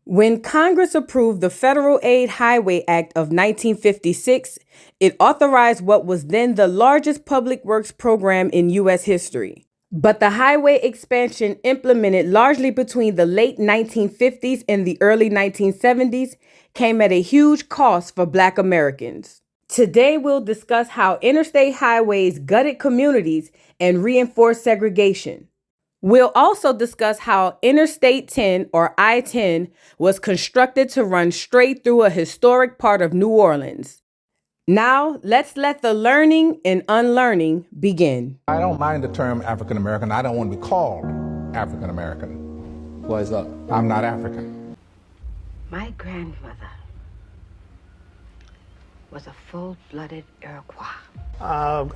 When Congress approved the Federal Aid Highway Act of 1956, it authorized what was then the largest public works program in U.S. history. But the highway expansion implemented largely between the late 1950s and the early 1970s came at a huge cost for Black Americans. Today, we'll discuss how interstate highways gutted communities and reinforced segregation. We'll also discuss how Interstate 10, or I-10, was constructed to run straight through a historic part of New Orleans. Now, let's let the learning and unlearning begin. I don't mind the term African American. I don't want to be called African American. Why is that? I'm not African. My grandmother was a full-blooded Iroquois.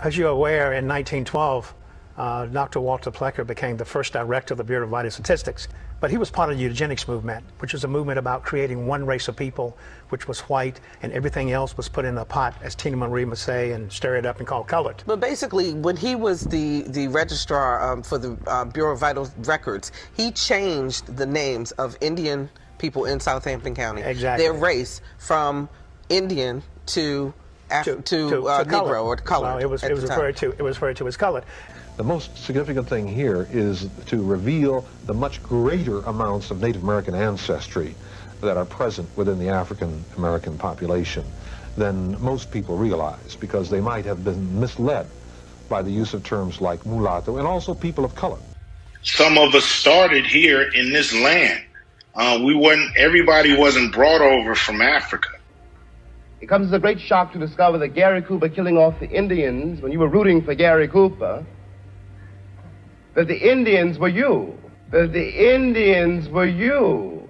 As you're aware, in 1912, Dr. Walter Plecker became the first director of the Bureau of Vital Statistics. But he was part of the eugenics movement, which was a movement about creating one race of people, which was white, and everything else was put in a pot, as Tina Marie would say, and stir it up and call colored. But basically, when he was the registrar for the Bureau of Vital Records, he changed the names of Indian people in Southampton County. Exactly. Their race from Indian to Negro or colored. Well, it was referred to as colored. The most significant thing here is to reveal the much greater amounts of Native American ancestry that are present within the African American population than most people realize, because they might have been misled by the use of terms like mulatto and also people of color. Some of us started here in this land. Everybody wasn't brought over from Africa. It comes as a great shock to discover that Gary Cooper killing off the Indians when you were rooting for Gary Cooper, that the Indians were you. That the Indians were you.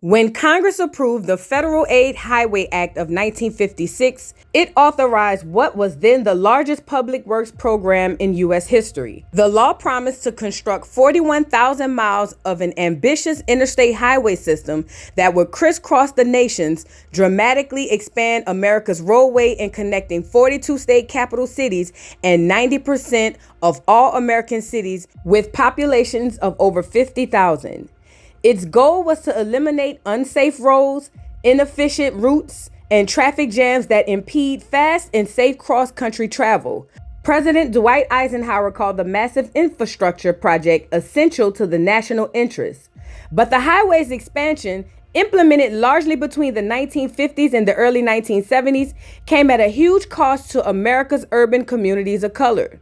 When Congress approved the Federal Aid Highway Act of 1956, it authorized what was then the largest public works program in U.S. history. The law promised to construct 41,000 miles of an ambitious interstate highway system that would crisscross the nations, dramatically expand America's roadway in connecting 42 state capital cities and 90% of all American cities with populations of over 50,000. Its goal was to eliminate unsafe roads, inefficient routes, and traffic jams that impede fast and safe cross-country travel. President Dwight Eisenhower called the massive infrastructure project essential to the national interest. But the highway's expansion, implemented largely between the 1950s and the early 1970s, came at a huge cost to America's urban communities of color.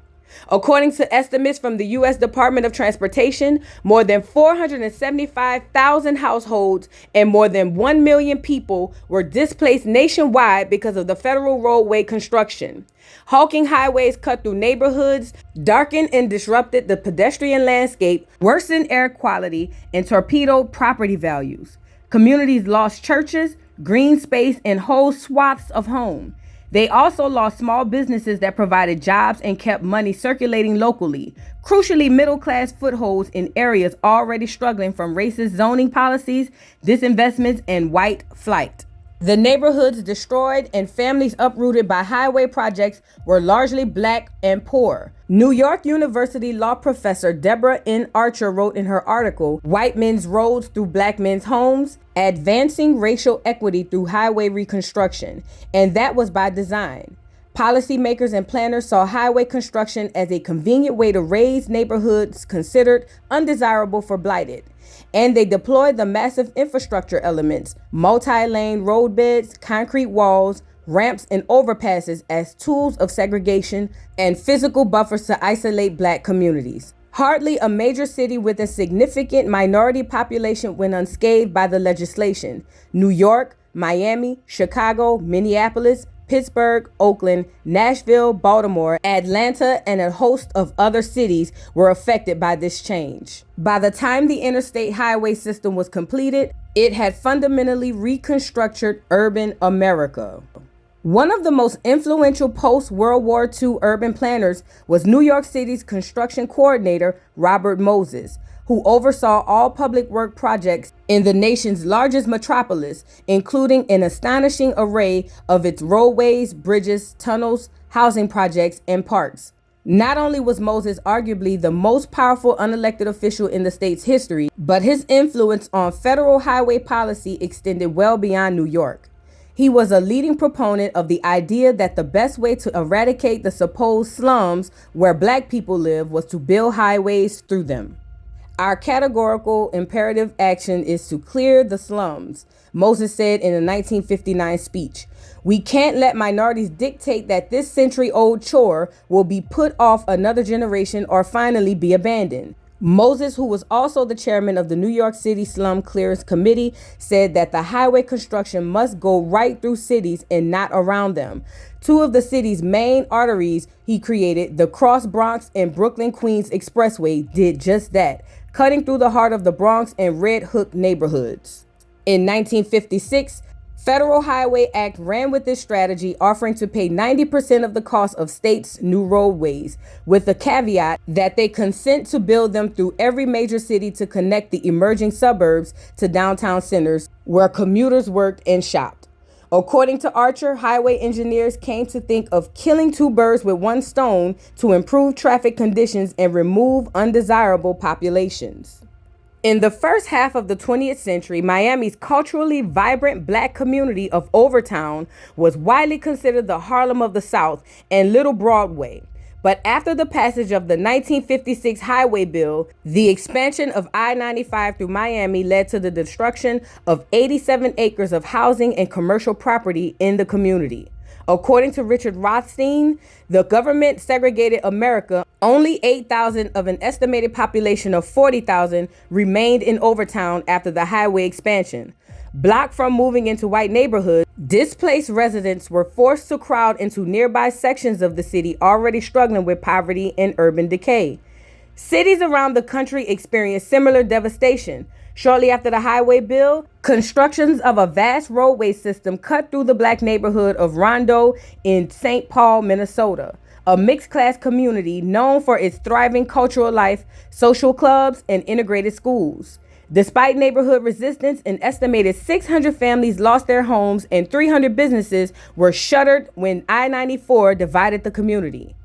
According to estimates from the U.S. Department of Transportation, more than 475,000 households and more than 1 million people were displaced nationwide because of the federal roadway construction. Hulking highways cut through neighborhoods, darkened and disrupted the pedestrian landscape, worsened air quality, and torpedoed property values. Communities lost churches, green space, and whole swaths of home. They also lost small businesses that provided jobs and kept money circulating locally, crucially middle-class footholds in areas already struggling from racist zoning policies, disinvestments, and white flight. The neighborhoods destroyed and families uprooted by highway projects were largely Black and poor. New York University law professor Deborah N. Archer wrote in her article, "White Men's Roads Through Black Men's Homes, Advancing Racial Equity Through Highway Reconstruction," and that was by design. Policymakers and planners saw highway construction as a convenient way to raise neighborhoods considered undesirable for blighted. And they deployed the massive infrastructure elements, multi-lane roadbeds, concrete walls, ramps, and overpasses as tools of segregation and physical buffers to isolate Black communities. Hardly a major city with a significant minority population went unscathed by the legislation. New York, Miami, Chicago, Minneapolis, Pittsburgh, Oakland, Nashville, Baltimore, Atlanta, and a host of other cities were affected by this change. By the time the interstate highway system was completed, it had fundamentally reconstructed urban America. One of the most influential post-World War II urban planners was New York City's construction coordinator, Robert Moses, who oversaw all public work projects in the nation's largest metropolis, including an astonishing array of its roadways, bridges, tunnels, housing projects, and parks. Not only was Moses arguably the most powerful unelected official in the state's history, but his influence on federal highway policy extended well beyond New York. He was a leading proponent of the idea that the best way to eradicate the supposed slums where black people live was to build highways through them. Our categorical imperative action is to clear the slums, Moses said in a 1959 speech. We can't let minorities dictate that this century-old chore will be put off another generation or finally be abandoned. Moses, who was also the chairman of the New York City Slum Clearance Committee, said that the highway construction must go right through cities and not around them. Two of the city's main arteries he created, the Cross Bronx and Brooklyn Queens Expressway, did just that, cutting through the heart of the Bronx and Red Hook neighborhoods. In 1956, Federal Highway Act ran with this strategy, offering to pay 90% of the cost of states' new roadways, with the caveat that they consent to build them through every major city to connect the emerging suburbs to downtown centers where commuters worked and shopped. According to Archer, highway engineers came to think of killing two birds with one stone to improve traffic conditions and remove undesirable populations. In the first half of the 20th century, Miami's culturally vibrant black community of Overtown was widely considered the Harlem of the South and Little Broadway. But after the passage of the 1956 highway bill, the expansion of I-95 through Miami led to the destruction of 87 acres of housing and commercial property in the community. According to Richard Rothstein, the government segregated America. Only 8,000 of an estimated population of 40,000 remained in Overtown after the highway expansion. Blocked from moving into white neighborhoods, displaced residents were forced to crowd into nearby sections of the city already struggling with poverty and urban decay. Cities around the country experienced similar devastation. Shortly after the highway bill, constructions of a vast roadway system cut through the black neighborhood of Rondo in St. Paul, Minnesota, a mixed-class community known for its thriving cultural life, social clubs, and integrated schools. Despite neighborhood resistance, an estimated 600 families lost their homes and 300 businesses were shuttered when I-94 divided the community.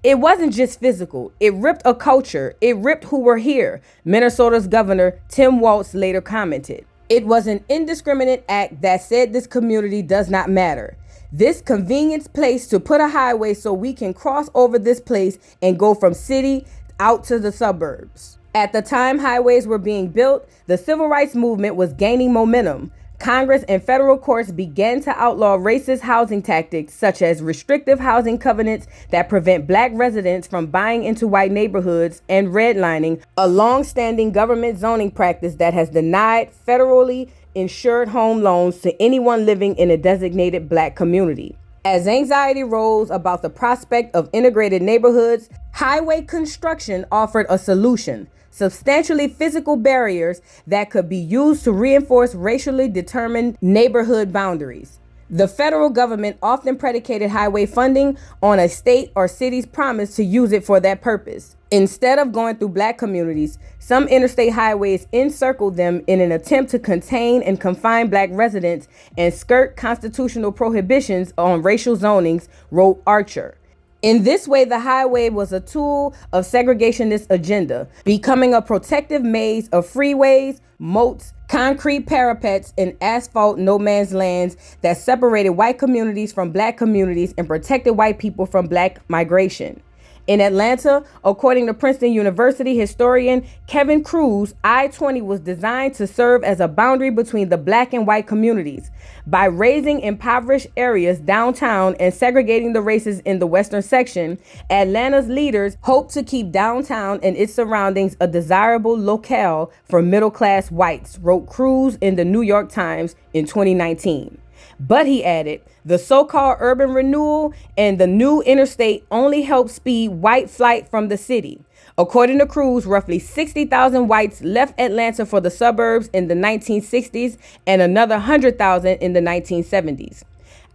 It wasn't just physical. It ripped a culture. It ripped who were here, Minnesota's governor Tim Walz later commented. It was an indiscriminate act that said this community does not matter. This convenience place to put a highway so we can cross over this place and go from city out to the suburbs. At the time highways were being built, the civil rights movement was gaining momentum. Congress and federal courts began to outlaw racist housing tactics such as restrictive housing covenants that prevent black residents from buying into white neighborhoods and redlining, a long-standing government zoning practice that has denied federally insured home loans to anyone living in a designated black community. As anxiety rose about the prospect of integrated neighborhoods, highway construction offered a solution: substantially physical barriers that could be used to reinforce racially determined neighborhood boundaries. The federal government often predicated highway funding on a state or city's promise to use it for that purpose. Instead of going through black communities, some interstate highways encircled them in an attempt to contain and confine black residents and skirt constitutional prohibitions on racial zonings, wrote Archer. In this way, the highway was a tool of segregationist agenda, becoming a protective maze of freeways, moats, concrete parapets, and asphalt no man's lands that separated white communities from black communities and protected white people from black migration. In Atlanta, according to Princeton University historian Kevin Cruz, I-20 was designed to serve as a boundary between the black and white communities. By raising impoverished areas downtown and segregating the races in the western section, Atlanta's leaders hoped to keep downtown and its surroundings a desirable locale for middle-class whites, wrote Cruz in the New York Times in 2019. But he added, the so-called urban renewal and the new interstate only helped speed white flight from the city. According to Cruz, roughly 60,000 whites left Atlanta for the suburbs in the 1960s and another 100,000 in the 1970s.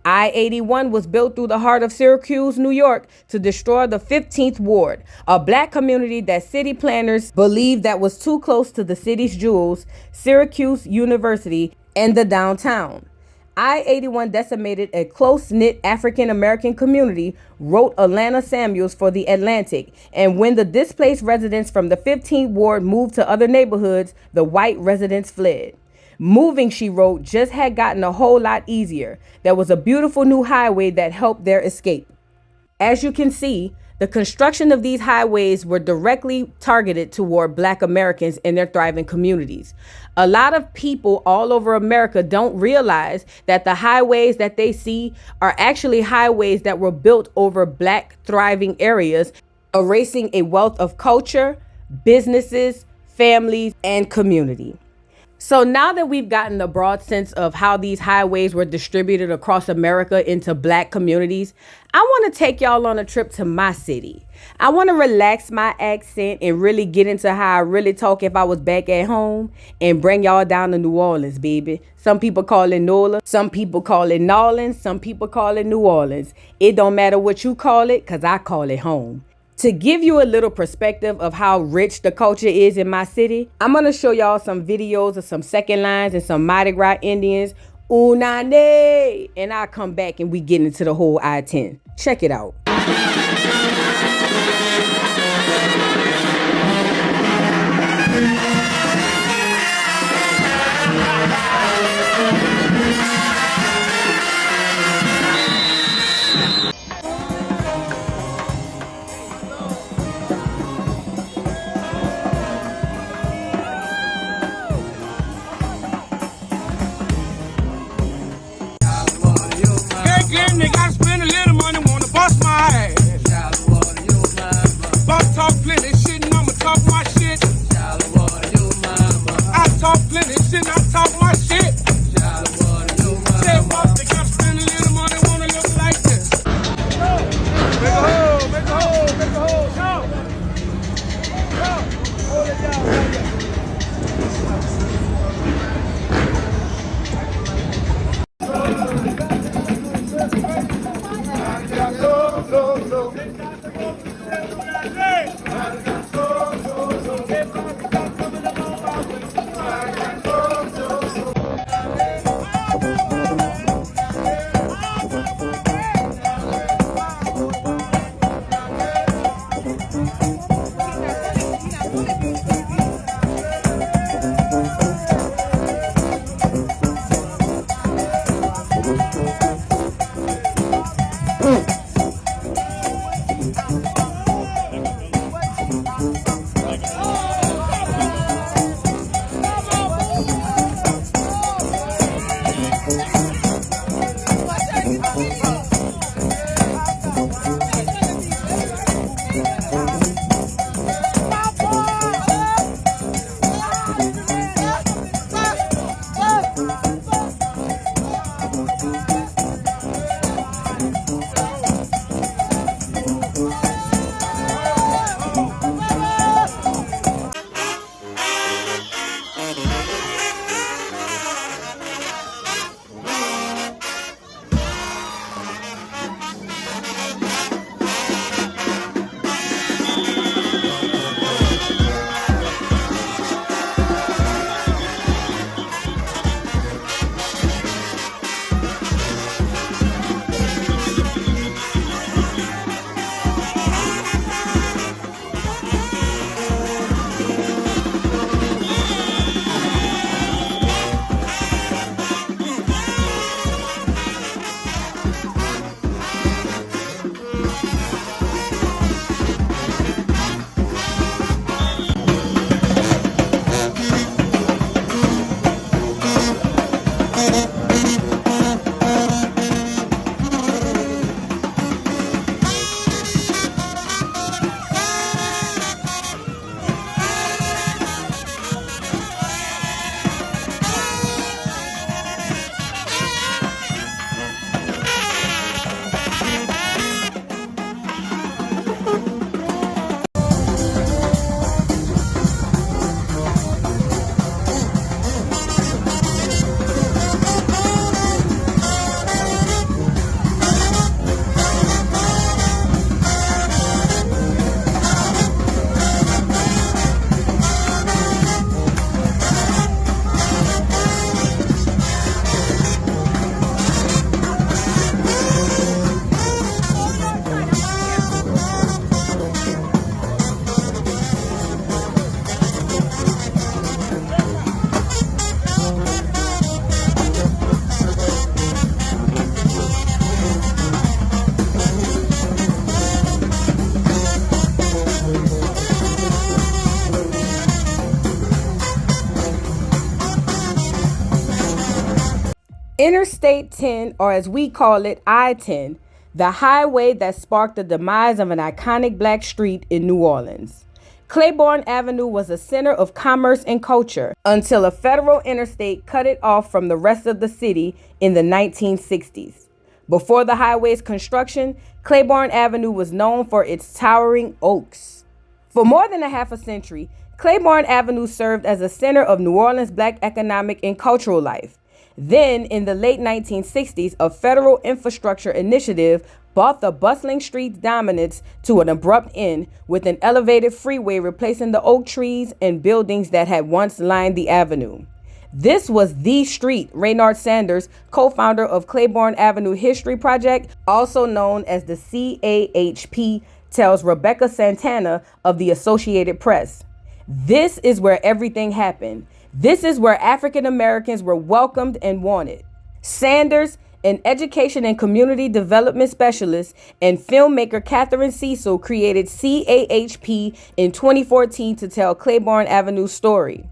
I-81 was built through the heart of Syracuse, New York, to destroy the 15th Ward, a black community that city planners believed that was too close to the city's jewels, Syracuse University, and the downtown. I-81 decimated a close-knit African-American community, wrote Alana Samuels for The Atlantic. And when the displaced residents from the 15th Ward moved to other neighborhoods, the white residents fled. Moving, she wrote, just had gotten a whole lot easier. There was a beautiful new highway that helped their escape. As you can see, the construction of these highways were directly targeted toward Black Americans in their thriving communities. A lot of people all over America don't realize that the highways that they see are actually highways that were built over Black thriving areas, erasing a wealth of culture, businesses, families, and community. So now that we've gotten a broad sense of how these highways were distributed across America into Black communities, I want to take y'all on a trip to my city. I want to relax my accent and really get into how I really talk if I was back at home and bring y'all down to New Orleans, baby. Some people call it NOLA, some people call it Nolans, some people call it New Orleans. It don't matter what you call it, because I call it home. To give you a little perspective of how rich the culture is in my city, I'm going to show y'all some videos of some second lines and some Mardi Gras Indians. Unane! And I'll come back and we get into the whole I-10. Check it out. They gotta spend a little money, wanna bust my ass. Boss talk plenty shit and I'ma talk my shit. I talk plenty shit and I talk my shit. Say boss, they gotta spend a little money, wanna look like this. Make a hole, make a hole, make a hole, go. Hold it down right here. Interstate 10, or as we call it, I-10, the highway that sparked the demise of an iconic black street in New Orleans. Clayborn Avenue was a center of commerce and culture until a federal interstate cut it off from the rest of the city in the 1960s. Before the highway's construction, Clayborn Avenue was known for its towering oaks. For more than a half a century, Clayborn Avenue served as a center of New Orleans black economic and cultural life. Then, in the late 1960s, a federal infrastructure initiative brought the bustling street's dominance to an abrupt end, with an elevated freeway replacing the oak trees and buildings that had once lined the avenue. This was the street Raynard Sanders, co-founder of Clayborn Avenue History Project, also known as the CAHP, tells Rebecca Santana of the Associated Press. This is where everything happened. This is where African Americans were welcomed and wanted. Sanders, an education and community development specialist, and filmmaker Catherine Cecil created CAHP in 2014 to tell Clayborn Avenue's story.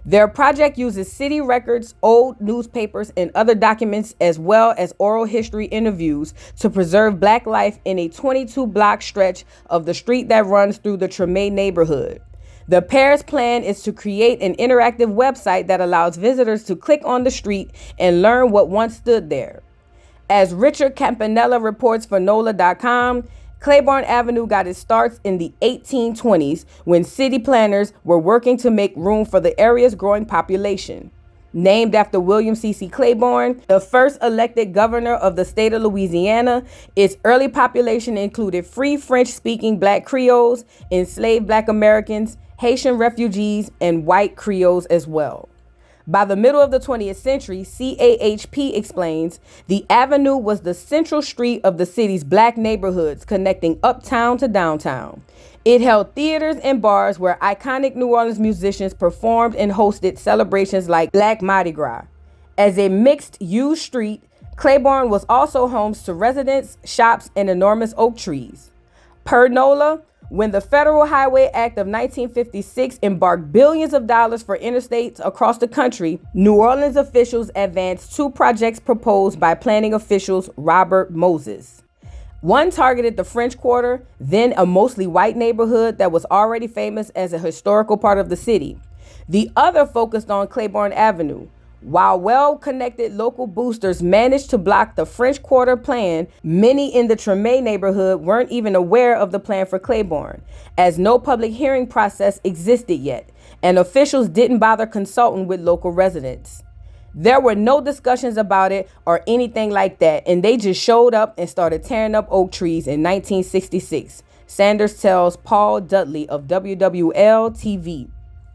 Their project uses city records, old newspapers, and other documents, as well as oral history interviews, to preserve black life in a 22-block stretch of the street that runs through the Treme neighborhood. The pair's plan is to create an interactive website that allows visitors to click on the street and learn what once stood there. As Richard Campanella reports for NOLA.com, Clayborn Avenue got its starts in the 1820s when city planners were working to make room for the area's growing population. Named after William C.C. Clayborn, the first elected governor of the state of Louisiana, its early population included free French-speaking black Creoles, enslaved black Americans, Haitian refugees, and white Creoles as well. By the middle of the 20th century, CAHP explains, the avenue was the central street of the city's black neighborhoods, connecting uptown to downtown. It held theaters and bars where iconic New Orleans musicians performed and hosted celebrations like Black Mardi Gras. As a mixed-use street, Clayborn was also home to residents, shops, and enormous oak trees. Per NOLA, when the Federal Highway Act of 1956 embarked billions of dollars for interstates across the country, New Orleans officials advanced two projects proposed by planning officials Robert Moses. One targeted the French Quarter, then a mostly white neighborhood that was already famous as a historical part of the city. The other focused on Clayborn Avenue. While well-connected local boosters managed to block the French Quarter plan, many in the Treme neighborhood weren't even aware of the plan for Clayborn, as no public hearing process existed yet, and officials didn't bother consulting with local residents. There were no discussions about it or anything like that, and they just showed up and started tearing up oak trees in 1966, Sanders tells Paul Dudley of WWL-TV.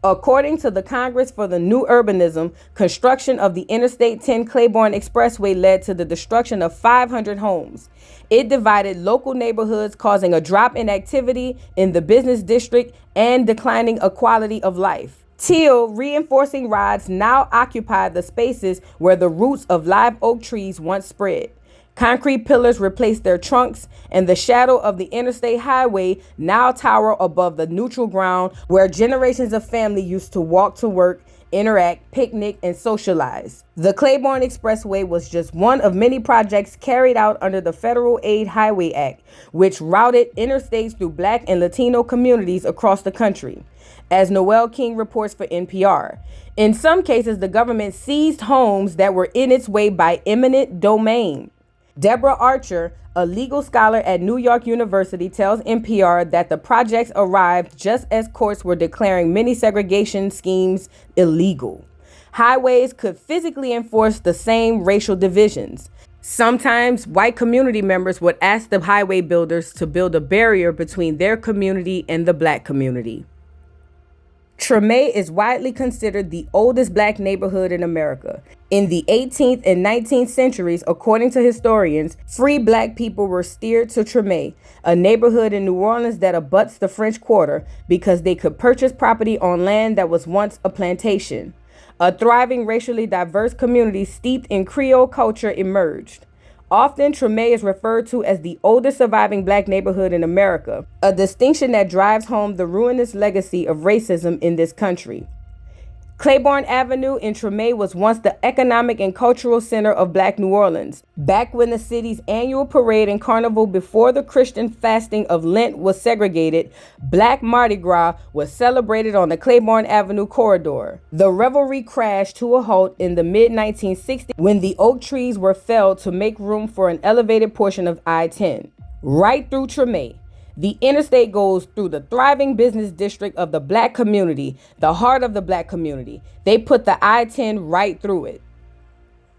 According to the Congress for the New Urbanism, construction of the Interstate 10 Clayborn Expressway led to the destruction of 500 homes. It divided local neighborhoods, causing a drop in activity in the business district and declining a quality of life. Teal reinforcing rods now occupy the spaces where the roots of live oak trees once spread. Concrete pillars replaced their trunks, and the shadow of the interstate highway now tower above the neutral ground where generations of family used to walk to work, interact, picnic, and socialize. The Clayborn Expressway was just one of many projects carried out under the Federal Aid Highway Act, which routed interstates through Black and Latino communities across the country. As Noel King reports for NPR, in some cases, the government seized homes that were in its way by eminent domain. Deborah Archer, a legal scholar at New York University, tells NPR that the projects arrived just as courts were declaring many segregation schemes illegal. Highways could physically enforce the same racial divisions. Sometimes white community members would ask the highway builders to build a barrier between their community and the black community. Treme is widely considered the oldest black neighborhood in America. In the 18th and 19th centuries, according to historians, free black people were steered to Treme, a neighborhood in New Orleans that abuts the French Quarter, because they could purchase property on land that was once a plantation. A thriving, racially diverse community steeped in Creole culture emerged. Often, Treme is referred to as the oldest surviving black neighborhood in America, a distinction that drives home the ruinous legacy of racism in this country. Clayborn Avenue in Treme was once the economic and cultural center of Black New Orleans. Back when the city's annual parade and carnival before the Christian fasting of Lent was segregated, Black Mardi Gras was celebrated on the Clayborn Avenue corridor. The revelry crashed to a halt in the mid-1960s when the oak trees were felled to make room for an elevated portion of I-10. Right through Treme. The interstate goes through the thriving business district of the Black community, the heart of the Black community. They put the I-10 right through it.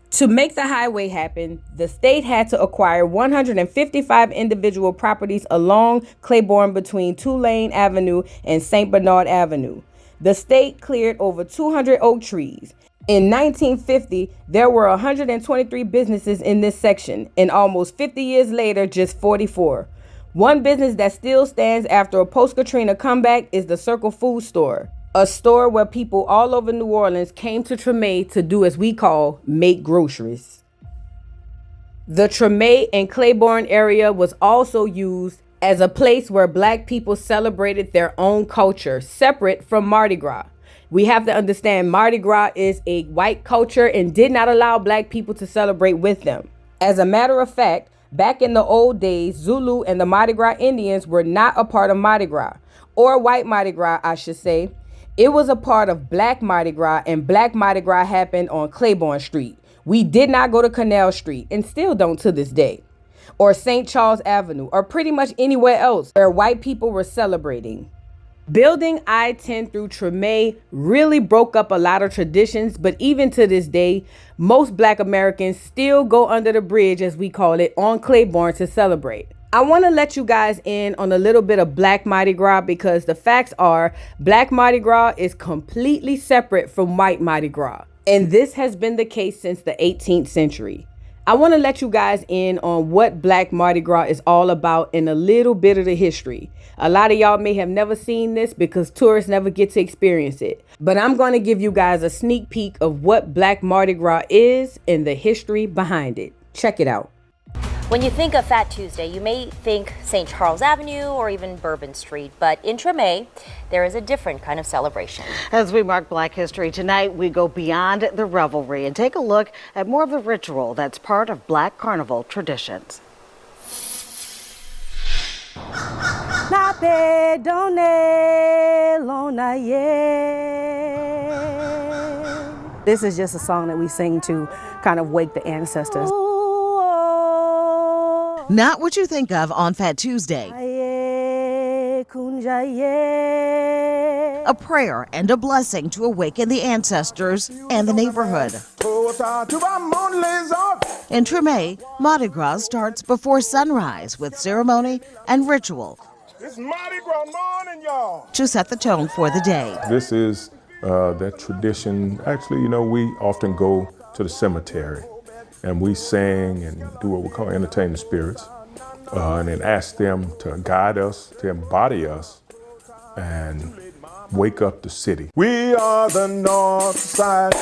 To make the highway happen, the state had to acquire 155 individual properties along Clayborn between Tulane Avenue and St. Bernard Avenue. The state cleared over 200 oak trees. In 1950, there were 123 businesses in this section, and almost 50 years later, just 44. One business that still stands after a post-Katrina comeback is the Circle Food Store, a store where people all over New Orleans came to Treme to do as we call make groceries. The Treme and Clayborn area was also used as a place where Black people celebrated their own culture, separate from Mardi Gras. We have to understand Mardi Gras is a white culture and did not allow Black people to celebrate with them. As a matter of fact, back in the old days, Zulu and the Mardi Gras Indians were not a part of Mardi Gras, or white Mardi Gras, I should say. It was a part of Black Mardi Gras, and Black Mardi Gras happened on Clayborn Street. We did not go to Canal Street, and still don't to this day, or St. Charles Avenue, or pretty much anywhere else where white people were celebrating. Building I-10 through Treme really broke up a lot of traditions, but even to this day, most Black Americans still go under the bridge, as we call it, on Clayborn to celebrate. I want to let you guys in on a little bit of Black Mardi Gras because the facts are Black Mardi Gras is completely separate from white Mardi Gras. And this has been the case since the 18th century. I want to let you guys in on what Black Mardi Gras is all about and a little bit of the history. A lot of y'all may have never seen this because tourists never get to experience it. But I'm going to give you guys a sneak peek of what Black Mardi Gras is and the history behind it. Check it out. When you think of Fat Tuesday, you may think St. Charles Avenue or even Bourbon Street, but in Treme, there is a different kind of celebration. As we mark Black History tonight, we go beyond the revelry and take a look at more of the ritual that's part of Black Carnival traditions. This is just a song that we sing to kind of wake the ancestors. Not what you think of on Fat Tuesday. A prayer and a blessing to awaken the ancestors and the neighborhood. In Treme, Mardi Gras starts before sunrise with ceremony and ritual. It's Mardi Gras morning, y'all. To set the tone for the day. This is that tradition. Actually, you know, we often go to the cemetery and we sing and do what we call entertain the spirits, and then ask them to guide us, to embody us, and wake up the city. We are the North Side.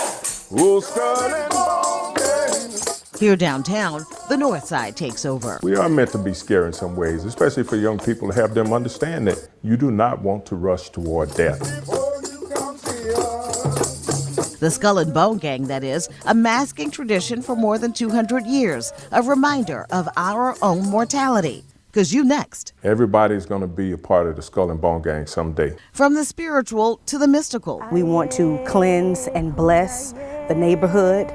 Here downtown, the North Side takes over. We are meant to be scary in some ways, especially for young people, to have them understand that you do not want to rush toward death. The Skull and Bone Gang, that is, a masking tradition for more than 200 years, a reminder of our own mortality. Because you next. Everybody's going to be a part of the Skull and Bone Gang someday. From the spiritual to the mystical. We want to cleanse and bless the neighborhood,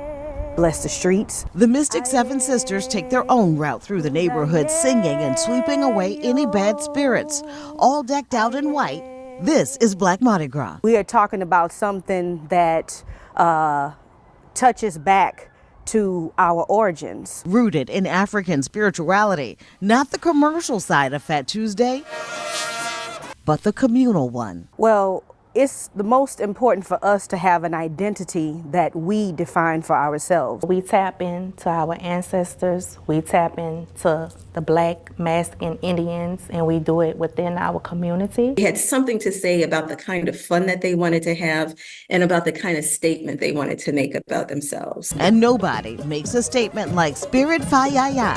bless the streets. The Mystic Seven Sisters take their own route through the neighborhood, singing and sweeping away any bad spirits. All decked out in white, this is Black Mardi Gras. We are talking about something that touches back to our origins. Rooted in African spirituality, not the commercial side of Fat Tuesday, but the communal one. Well, it's the most important for us to have an identity that we define for ourselves. We tap into our ancestors, we tap into the Black masking Indians, and we do it within our community. They had something to say about the kind of fun that they wanted to have and about the kind of statement they wanted to make about themselves. And nobody makes a statement like Spirit Fayaya.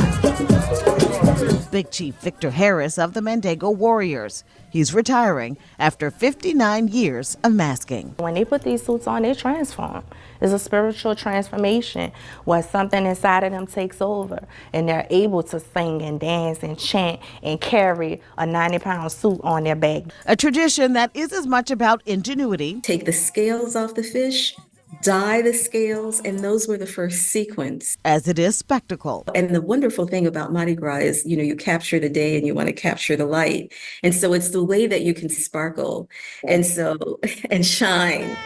Big Chief Victor Harris of the Mandingo Warriors. He's retiring after 59 years of masking. When they put these suits on, they transform. It's a spiritual transformation where something inside of them takes over and they're able to sing and dance and chant and carry a 90-pound suit on their back. A tradition that is as much about ingenuity. Take the scales off the fish, dye the scales, and those were the first sequins. As it is spectacle. And the wonderful thing about Mardi Gras is, you capture the day and you want to capture the light. And so it's the way that you can sparkle and shine.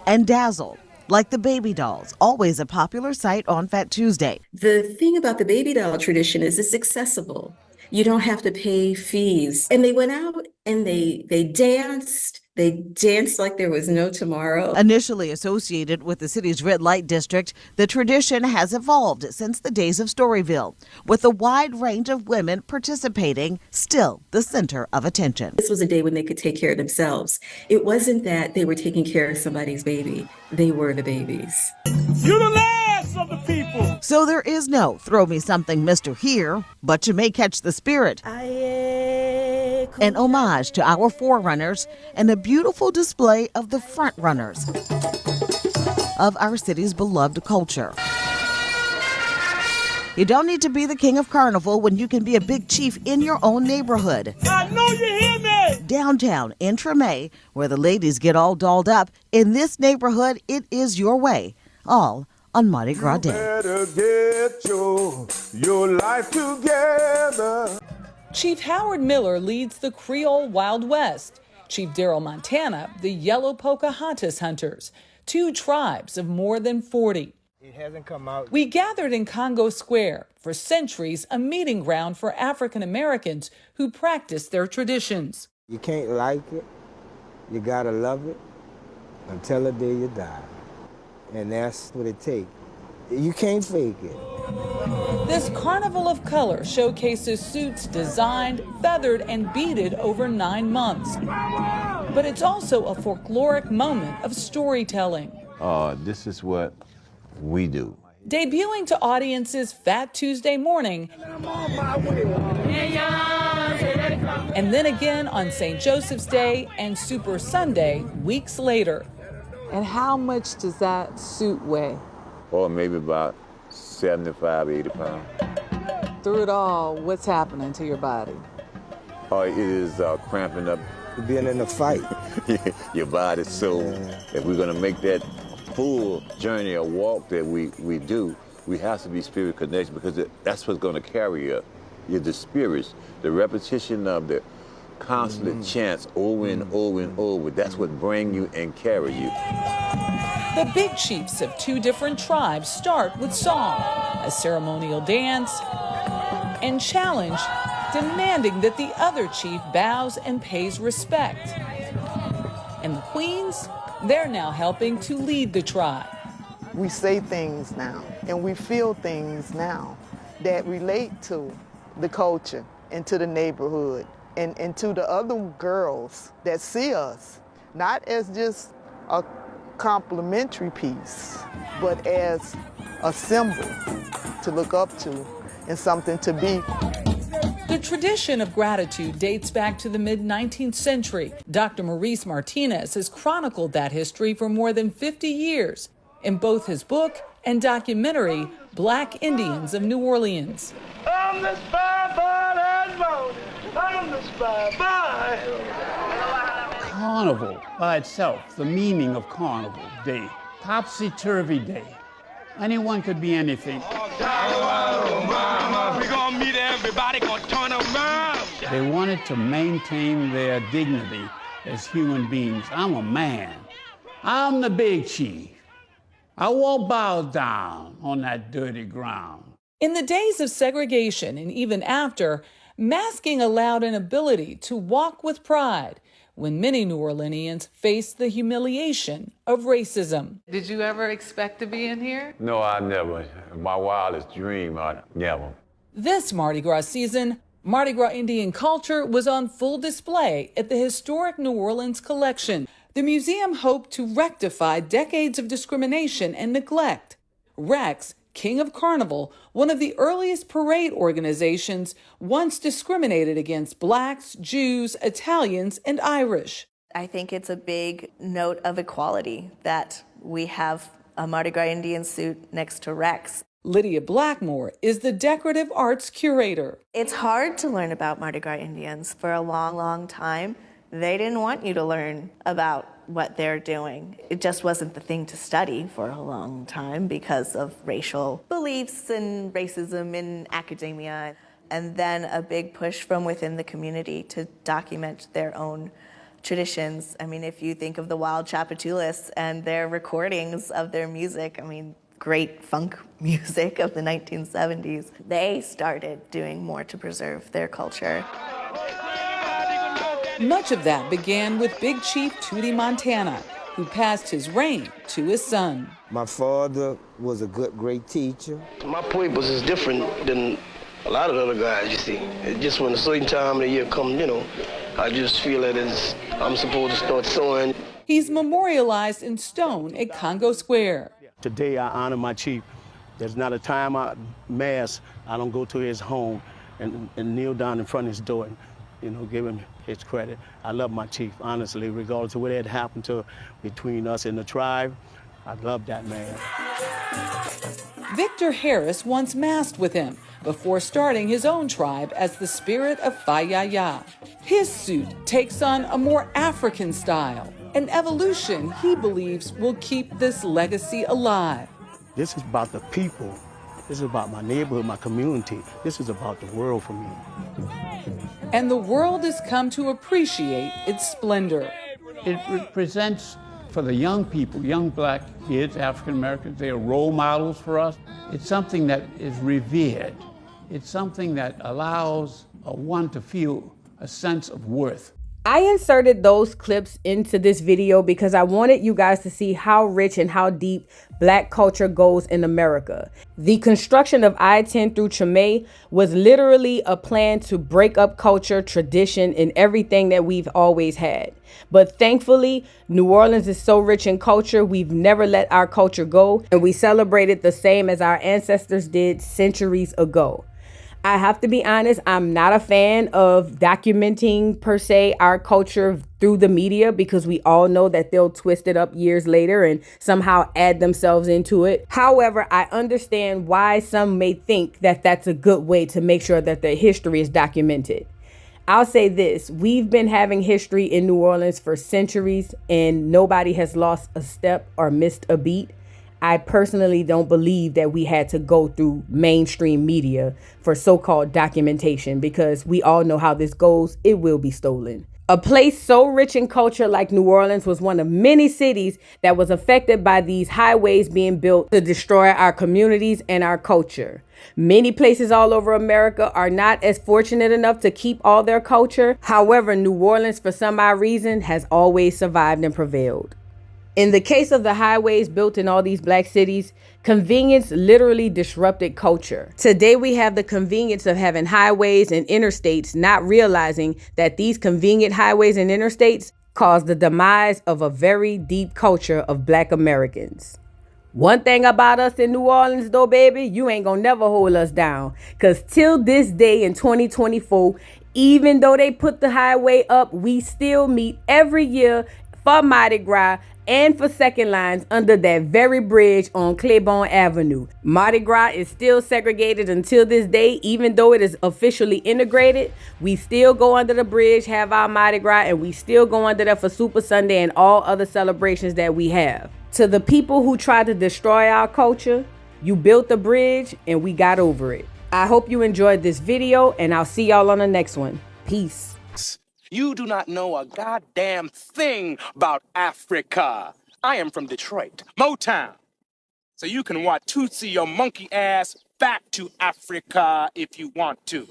And dazzle, like the baby dolls, always a popular sight on Fat Tuesday. The thing about the baby doll tradition is it's accessible. You don't have to pay fees. And they went out and they danced. They danced like there was no tomorrow. Initially associated with the city's red light district, the tradition has evolved since the days of Storyville, with a wide range of women participating, still the center of attention. This was a day when they could take care of themselves. It wasn't that they were taking care of somebody's baby. They were the babies. You're the last of the people. So there is no throw me something, Mr. Here, but you may catch the spirit. An homage to our forerunners and a beautiful display of the front runners of our city's beloved culture. You don't need to be the king of Carnival when you can be a big chief in your own neighborhood. I know you hear me. Downtown in Treme, where the ladies get all dolled up, in this neighborhood, it is your way. All on Mardi Gras Day. Better get your life together. Chief Howard Miller leads the Creole Wild West. Chief Daryl Montana, the Yellow Pocahontas Hunters, 2 tribes of more than 40. It hasn't come out. We gathered in Congo Square, for centuries a meeting ground for African Americans who practice their traditions. You can't like it. You gotta love it until the day you die. And that's what it takes. You can't fake it. This Carnival of Color showcases suits designed, feathered, and beaded over 9 months. But it's also a folkloric moment of storytelling. This is what we do. Debuting to audiences Fat Tuesday morning, and then again on St. Joseph's Day and Super Sunday weeks later. And how much does that suit weigh? Or maybe about 75, 80 pounds. Through it all, what's happening to your body? It is cramping up. Being in a fight. Your body. So if we're going to make that full journey or walk that we do, we have to be spirit connected, because that's what's going to carry us. The spirits, the repetition of the constant chants over and over and over. That's what bring you and carry you. The big chiefs of 2 different tribes start with song, a ceremonial dance, and challenge, demanding that the other chief bows and pays respect. And the queens, they're now helping to lead the tribe. We say things now, and we feel things now that relate to the culture and to the neighborhood and to the other girls that see us, not as just a complimentary piece, but as a symbol to look up to and something to be. The tradition of gratitude dates back to the mid-19th century. Dr. Maurice Martinez has chronicled that history for more than 50 years in both his book and documentary, Black Indians of New Orleans. I'm the spy boy that's voted. I'm the spy boy. Carnival by itself, the meaning of Carnival Day, topsy-turvy day. Anyone could be anything. We gonna meet everybody, gonna turn around. They wanted to maintain their dignity as human beings. I'm a man. I'm the big chief. I won't bow down on that dirty ground. In the days of segregation and even after, masking allowed an ability to walk with pride when many New Orleanians faced the humiliation of racism. Did you ever expect to be in here? No, I never. My wildest dream, I never. This Mardi Gras season, Mardi Gras Indian culture was on full display at the historic New Orleans collection. The museum hoped to rectify decades of discrimination and neglect Rex, King of Carnival, one of the earliest parade organizations, once discriminated against blacks, Jews, Italians, and Irish. I think it's a big note of equality that we have a Mardi Gras Indian suit next to Rex. Lydia Blackmore is the decorative arts curator. It's hard to learn about Mardi Gras Indians. For a long, long time, they didn't want you to learn about what they're doing. It just wasn't the thing to study for a long time because of racial beliefs and racism in academia. And then a big push from within the community to document their own traditions. I mean, if you think of the Wild Chapatulas and their recordings of their music, I mean, great funk music of the 1970s, they started doing more to preserve their culture. Much of that began with Big Chief Tootie Montana, who passed his reign to his son. My father was a great teacher. My point was just different than a lot of other guys, you see. It just when a certain time of the year comes, I just feel that I'm supposed to start sewing. He's memorialized in stone at Congo Square. Today I honor my chief. There's not a time Mass, I don't go to his home and kneel down in front of his door and give him his credit. I love my chief, honestly, regardless of what had happened between us and the tribe. I love that man. Victor Harris once masked with him before starting his own tribe as the Spirit of Fayaya. His suit takes on a more African style, an evolution he believes will keep this legacy alive. This is about the people. This is about my neighborhood, my community. This is about the world for me. And the world has come to appreciate its splendor. It represents, for the young people, young black kids, African Americans, they are role models for us. It's something that is revered. It's something that allows one to feel a sense of worth. I inserted those clips into this video because I wanted you guys to see how rich and how deep Black culture goes in America. The construction of I-10 through Chimay was literally a plan to break up culture, tradition, and everything that we've always had. But thankfully, New Orleans is so rich in culture, we've never let our culture go, and we celebrate it the same as our ancestors did centuries ago. I have to be honest, I'm not a fan of documenting per se our culture through the media because we all know that they'll twist it up years later and somehow add themselves into it. However, I understand why some may think that that's a good way to make sure that their history is documented. I'll say this, we've been having history in New Orleans for centuries and nobody has lost a step or missed a beat. I personally don't believe that we had to go through mainstream media for so-called documentation because we all know how this goes. It will be stolen. A place so rich in culture like New Orleans was one of many cities that was affected by these highways being built to destroy our communities and our culture. Many places all over America are not as fortunate enough to keep all their culture. However, New Orleans, for some odd reason, has always survived and prevailed. In the case of the highways built in all these Black cities, convenience literally disrupted culture. Today we have the convenience of having highways and interstates, not realizing that these convenient highways and interstates caused the demise of a very deep culture of Black Americans. One thing about us in New Orleans though, baby, you ain't gonna never hold us down. Cause till this day in 2024, even though they put the highway up, we still meet every year for Mardi Gras and for second lines under that very bridge on Clayborn Avenue. Mardi Gras is still segregated until this day, even though it is officially integrated. We still go under the bridge, have our Mardi Gras, and we still go under there for Super Sunday and all other celebrations that we have. To the people who tried to destroy our culture, you built the bridge and we got over it. I hope you enjoyed this video and I'll see y'all on the next one. Peace. You do not know a goddamn thing about Africa. I am from Detroit, Motown. So you can watch Tootsie your monkey ass back to Africa if you want to.